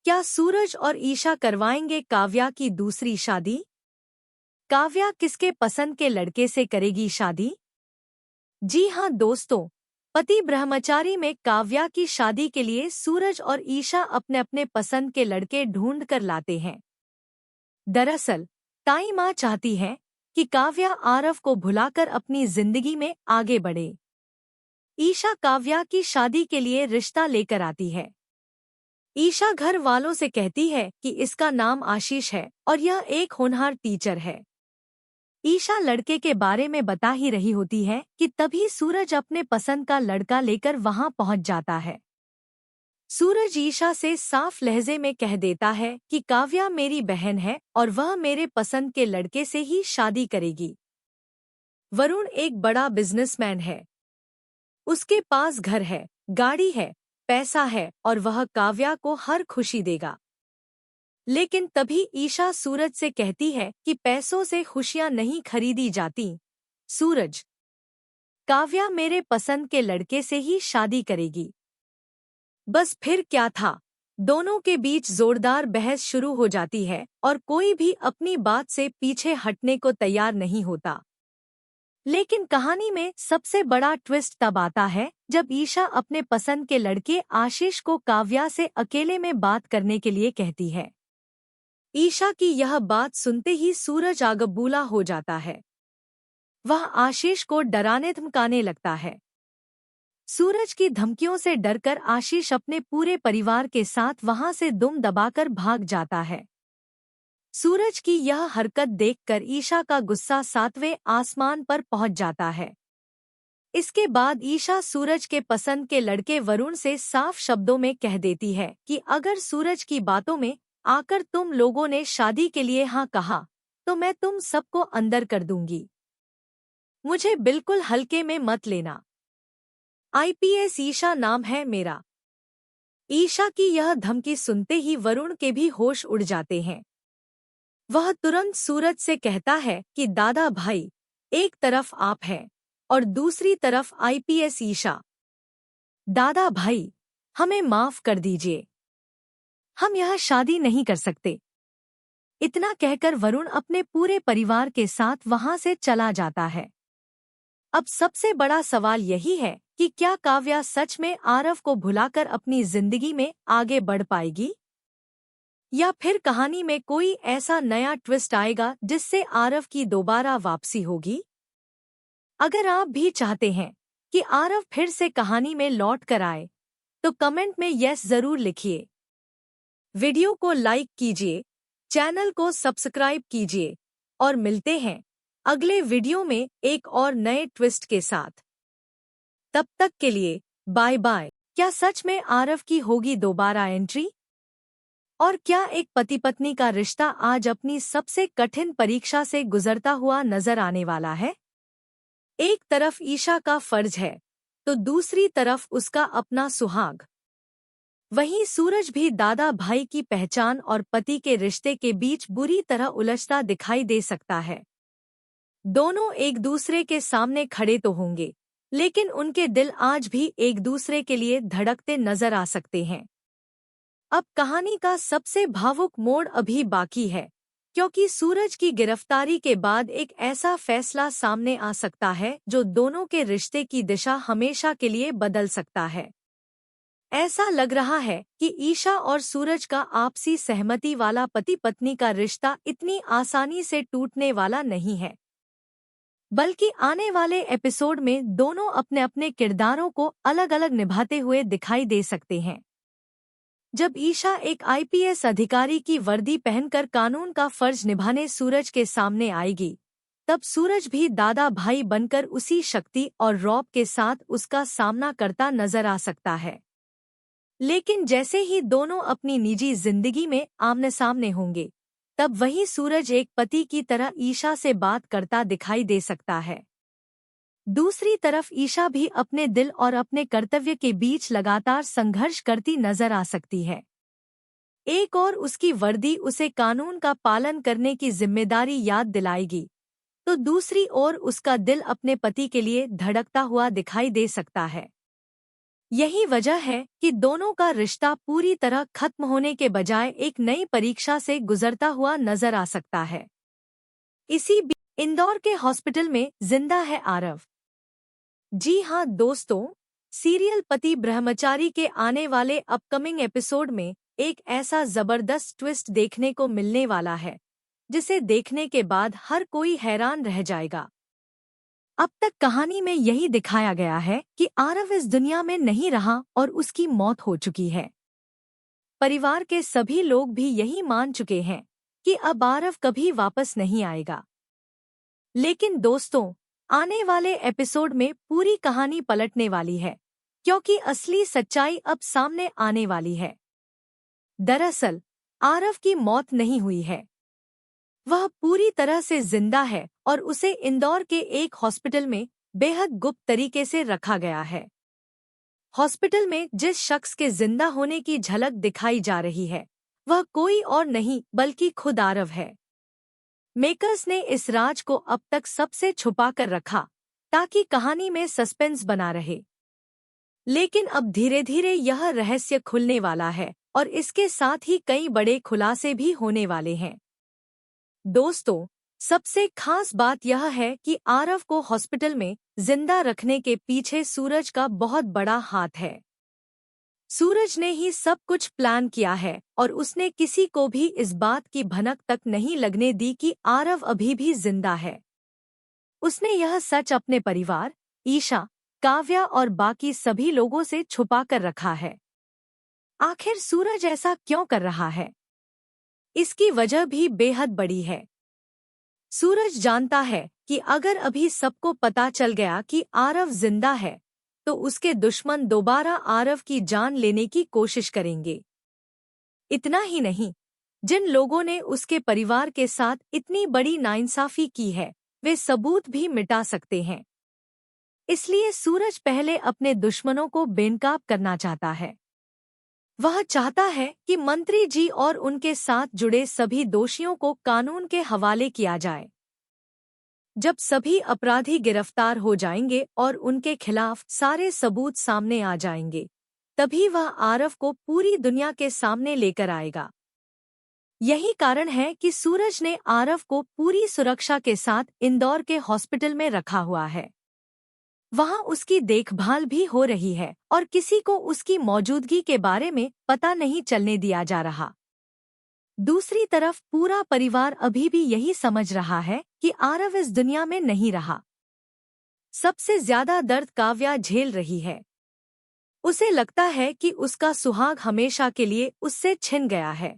क्या सूरज और ईशा करवाएंगे काव्या की दूसरी शादी? काव्या किसके पसंद के लड़के से करेगी शादी? जी हां दोस्तों, पति ब्रह्मचारी में काव्या की शादी के लिए सूरज और ईशा अपने अपने पसंद के लड़के ढूंढ कर लाते हैं। दरअसल ताई माँ चाहती है कि काव्या आरव को भुलाकर अपनी जिंदगी में आगे बढ़े। ईशा काव्या की शादी के लिए रिश्ता लेकर आती है। ईशा घर वालों से कहती है कि इसका नाम आशीष है और यह एक होनहार टीचर है। ईशा लड़के के बारे में बता ही रही होती है कि तभी सूरज अपने पसंद का लड़का लेकर वहां पहुंच जाता है। सूरज ईशा से साफ लहजे में कह देता है कि काव्या मेरी बहन है और वह मेरे पसंद के लड़के से ही शादी करेगी। वरुण एक बड़ा बिजनेसमैन है। उसके पास घर है, गाड़ी है, पैसा है और वह काव्या को हर खुशी देगा। लेकिन तभी ईशा सूरज से कहती है कि पैसों से खुशियां नहीं खरीदी जाती। सूरज, काव्या मेरे पसंद के लड़के से ही शादी करेगी। बस फिर क्या था, दोनों के बीच जोरदार बहस शुरू हो जाती है और कोई भी अपनी बात से पीछे हटने को तैयार नहीं होता। लेकिन कहानी में सबसे बड़ा ट्विस्ट तब आता है जब ईशा अपने पसंद के लड़के आशीष को काव्या से अकेले में बात करने के लिए कहती है। ईशा की यह बात सुनते ही सूरज आगबूला हो जाता है। वह आशीष को डराने धमकाने लगता है। सूरज की धमकियों से डरकर आशीष अपने पूरे परिवार के साथ वहां से दुम दबाकर भाग जाता है। सूरज की यह हरकत देखकर ईशा का गुस्सा 7वें आसमान पर पहुंच जाता है। इसके बाद ईशा सूरज के पसंद के लड़के वरुण से साफ शब्दों में कह देती है कि अगर सूरज की बातों में आकर तुम लोगों ने शादी के लिए हाँ कहा तो मैं तुम सबको अंदर कर दूंगी। मुझे बिल्कुल हल्के में मत लेना। आईपीएस ईशा नाम है मेरा। ईशा की यह धमकी सुनते ही वरुण के भी होश उड़ जाते हैं। वह तुरंत सूरज से कहता है कि दादा भाई, एक तरफ आप हैं और दूसरी तरफ आईपीएस ईशा। दादा भाई, हमें माफ कर दीजिए, हम यह शादी नहीं कर सकते। इतना कहकर वरुण अपने पूरे परिवार के साथ वहां से चला जाता है। अब सबसे बड़ा सवाल यही है कि क्या काव्या सच में आरव को भुलाकर अपनी जिंदगी में आगे बढ़ पाएगी, या फिर कहानी में कोई ऐसा नया ट्विस्ट आएगा जिससे आरव की दोबारा वापसी होगी। अगर आप भी चाहते हैं कि आरव फिर से कहानी में लौट कर आए तो कमेंट में यस जरूर लिखिए। वीडियो को लाइक कीजिए, चैनल को सब्सक्राइब कीजिए और मिलते हैं अगले वीडियो में एक और नए ट्विस्ट के साथ। तब तक के लिए बाय बाय। क्या सच में आरव की होगी दोबारा एंट्री? और क्या एक पति पत्नी का रिश्ता आज अपनी सबसे कठिन परीक्षा से गुजरता हुआ नजर आने वाला है? एक तरफ ईशा का फर्ज है तो दूसरी तरफ उसका अपना सुहाग। वहीं सूरज भी दादा भाई की पहचान और पति के रिश्ते के बीच बुरी तरह उलझता दिखाई दे सकता है। दोनों एक दूसरे के सामने खड़े तो होंगे, लेकिन उनके दिल आज भी एक दूसरे के लिए धड़कते नजर आ सकते हैं। अब कहानी का सबसे भावुक मोड़ अभी बाकी है, क्योंकि सूरज की गिरफ्तारी के बाद एक ऐसा फैसला सामने आ सकता है जो दोनों के रिश्ते की दिशा हमेशा के लिए बदल सकता है। ऐसा लग रहा है कि ईशा और सूरज का आपसी सहमति वाला पति पत्नी का रिश्ता इतनी आसानी से टूटने वाला नहीं है, बल्कि आने वाले एपिसोड में दोनों अपने अपने किरदारों को अलग अलग निभाते हुए दिखाई दे सकते हैं। जब ईशा एक आईपीएस अधिकारी की वर्दी पहनकर कानून का फर्ज निभाने सूरज के सामने आएगी, तब सूरज भी दादा भाई बनकर उसी शक्ति और रौब के साथ उसका सामना करता नजर आ सकता है। लेकिन जैसे ही दोनों अपनी निजी जिंदगी में आमने सामने होंगे, तब वही सूरज एक पति की तरह ईशा से बात करता दिखाई दे सकता है। दूसरी तरफ ईशा भी अपने दिल और अपने कर्तव्य के बीच लगातार संघर्ष करती नजर आ सकती है। एक और उसकी वर्दी उसे कानून का पालन करने की जिम्मेदारी याद दिलाएगी, तो दूसरी ओर उसका दिल अपने पति के लिए धड़कता हुआ दिखाई दे सकता है। यही वजह है कि दोनों का रिश्ता पूरी तरह खत्म होने के बजाय एक नई परीक्षा से गुजरता हुआ नजर आ सकता है। इसी बीच इंदौर के हॉस्पिटल में जिंदा है आरव। जी हाँ दोस्तों, सीरियल पति ब्रह्मचारी के आने वाले अपकमिंग एपिसोड में एक ऐसा जबरदस्त ट्विस्ट देखने को मिलने वाला है जिसे देखने के बाद हर कोई हैरान रह जाएगा। अब तक कहानी में यही दिखाया गया है कि आरव इस दुनिया में नहीं रहा और उसकी मौत हो चुकी है। परिवार के सभी लोग भी यही मान चुके हैं कि अब आरव कभी वापस नहीं आएगा। लेकिन दोस्तों, आने वाले एपिसोड में पूरी कहानी पलटने वाली है, क्योंकि असली सच्चाई अब सामने आने वाली है। दरअसल आरव की मौत नहीं हुई है, वह पूरी तरह से जिंदा है और उसे इंदौर के एक हॉस्पिटल में बेहद गुप्त तरीके से रखा गया है। हॉस्पिटल में जिस शख्स के जिंदा होने की झलक दिखाई जा रही है वह कोई और नहीं बल्कि खुद आरव है। मेकर्स ने इस राज को अब तक सबसे छुपा कर रखा ताकि कहानी में सस्पेंस बना रहे, लेकिन अब धीरे धीरे यह रहस्य खुलने वाला है और इसके साथ ही कई बड़े खुलासे भी होने वाले हैं। दोस्तों, सबसे खास बात यह है कि आरव को हॉस्पिटल में जिंदा रखने के पीछे सूरज का बहुत बड़ा हाथ है। सूरज ने ही सब कुछ प्लान किया है और उसने किसी को भी इस बात की भनक तक नहीं लगने दी कि आरव अभी भी जिंदा है। उसने यह सच अपने परिवार, ईशा, काव्या और बाकी सभी लोगों से छुपा कर रखा है। आखिर सूरज ऐसा क्यों कर रहा है? इसकी वजह भी बेहद बड़ी है। सूरज जानता है कि अगर अभी सबको पता चल गया कि आरव जिंदा है तो उसके दुश्मन दोबारा आरव की जान लेने की कोशिश करेंगे। इतना ही नहीं, जिन लोगों ने उसके परिवार के साथ इतनी बड़ी नाइंसाफी की है वे सबूत भी मिटा सकते हैं। इसलिए सूरज पहले अपने दुश्मनों को बेनकाब करना चाहता है। वह चाहता है कि मंत्री जी और उनके साथ जुड़े सभी दोषियों को कानून के हवाले किया जाए। जब सभी अपराधी गिरफ्तार हो जाएंगे और उनके खिलाफ सारे सबूत सामने आ जाएंगे, तभी वह आरव को पूरी दुनिया के सामने लेकर आएगा। यही कारण है कि सूरज ने आरव को पूरी सुरक्षा के साथ इंदौर के हॉस्पिटल में रखा हुआ है। वहां उसकी देखभाल भी हो रही है और किसी को उसकी मौजूदगी के बारे में पता नहीं चलने दिया जा रहा। दूसरी तरफ पूरा परिवार अभी भी यही समझ रहा है कि आरव इस दुनिया में नहीं रहा। सबसे ज्यादा दर्द काव्या झेल रही है। उसे लगता है कि उसका सुहाग हमेशा के लिए उससे छिन गया है।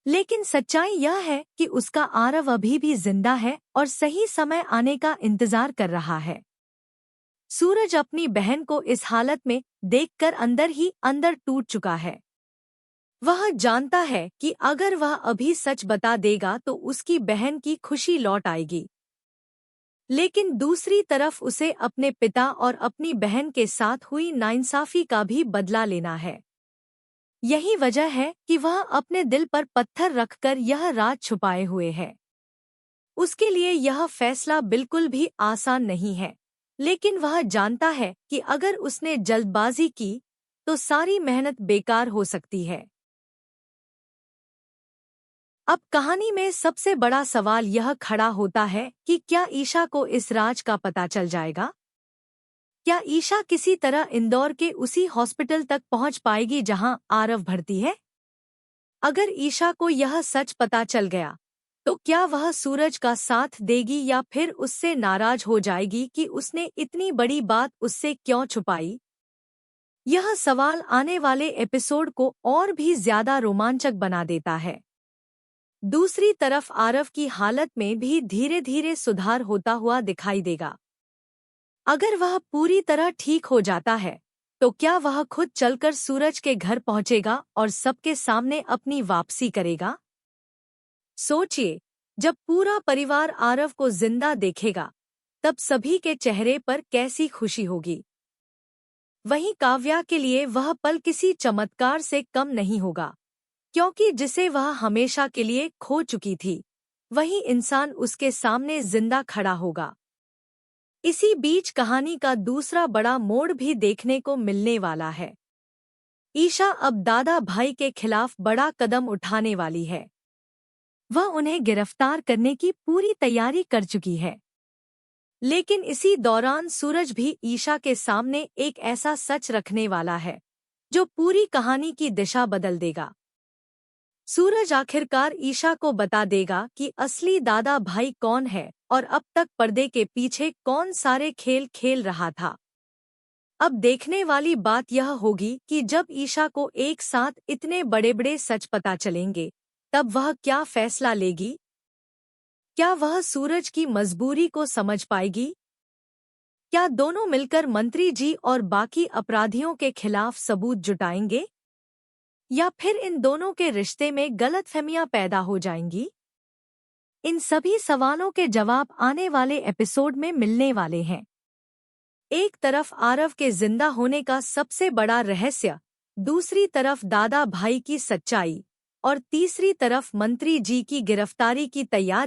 लेकिन सच्चाई यह है कि उसका आरव अभी भी जिंदा है और सही समय आने का इंतजार कर रहा है। सूरज अपनी बहन को इस हालत में देखकर अंदर ही अंदर टूट चुका है। वह जानता है कि अगर वह अभी सच बता देगा तो उसकी बहन की खुशी लौट आएगी। लेकिन दूसरी तरफ उसे अपने पिता और अपनी बहन के साथ हुई नाइंसाफी का भी बदला लेना है। यही वजह है कि वह अपने दिल पर पत्थर रखकर यह राज छुपाए हुए है। उसके लिए यह फैसला बिल्कुल भी आसान नहीं है, लेकिन वह जानता है कि अगर उसने जल्दबाजी की तो सारी मेहनत बेकार हो सकती है। अब कहानी में सबसे बड़ा सवाल यह खड़ा होता है कि क्या ईशा को इस राज का पता चल जाएगा? क्या ईशा किसी तरह इंदौर के उसी हॉस्पिटल तक पहुंच पाएगी जहां आरव भर्ती है? अगर ईशा को यह सच पता चल गया तो क्या वह सूरज का साथ देगी या फिर उससे नाराज हो जाएगी कि उसने इतनी बड़ी बात उससे क्यों छुपाई? यह सवाल आने वाले एपिसोड को और भी ज्यादा रोमांचक बना देता है। दूसरी तरफ आरव की हालत में भी धीरे धीरे सुधार होता हुआ दिखाई देगा। अगर वह पूरी तरह ठीक हो जाता है तो क्या वह खुद चलकर सूरज के घर पहुंचेगा और सबके सामने अपनी वापसी करेगा? सोचिए, जब पूरा परिवार आरव को जिंदा देखेगा तब सभी के चेहरे पर कैसी खुशी होगी। वहीं काव्या के लिए वह पल किसी चमत्कार से कम नहीं होगा, क्योंकि जिसे वह हमेशा के लिए खो चुकी थी वही इंसान उसके सामने जिंदा खड़ा होगा। इसी बीच कहानी का दूसरा बड़ा मोड़ भी देखने को मिलने वाला है। ईशा अब दादा भाई के खिलाफ बड़ा कदम उठाने वाली है। वह उन्हें गिरफ्तार करने की पूरी तैयारी कर चुकी है। लेकिन इसी दौरान सूरज भी ईशा के सामने एक ऐसा सच रखने वाला है जो पूरी कहानी की दिशा बदल देगा। सूरज आखिरकार ईशा को बता देगा कि असली दादा भाई कौन है और अब तक पर्दे के पीछे कौन सारे खेल खेल रहा था। अब देखने वाली बात यह होगी कि जब ईशा को एक साथ इतने बड़े बड़े सच पता चलेंगे तब वह क्या फैसला लेगी। क्या वह सूरज की मजबूरी को समझ पाएगी? क्या दोनों मिलकर मंत्री जी और बाकी अपराधियों के खिलाफ सबूत जुटाएंगे? या फिर इन दोनों के रिश्ते में गलतफहमियां पैदा हो जाएंगी? इन सभी सवालों के जवाब आने वाले एपिसोड में मिलने वाले हैं। एक तरफ आरव के जिंदा होने का सबसे बड़ा रहस्य, दूसरी तरफ दादा भाई की सच्चाई और तीसरी तरफ मंत्री जी की गिरफ्तारी की तैयारी।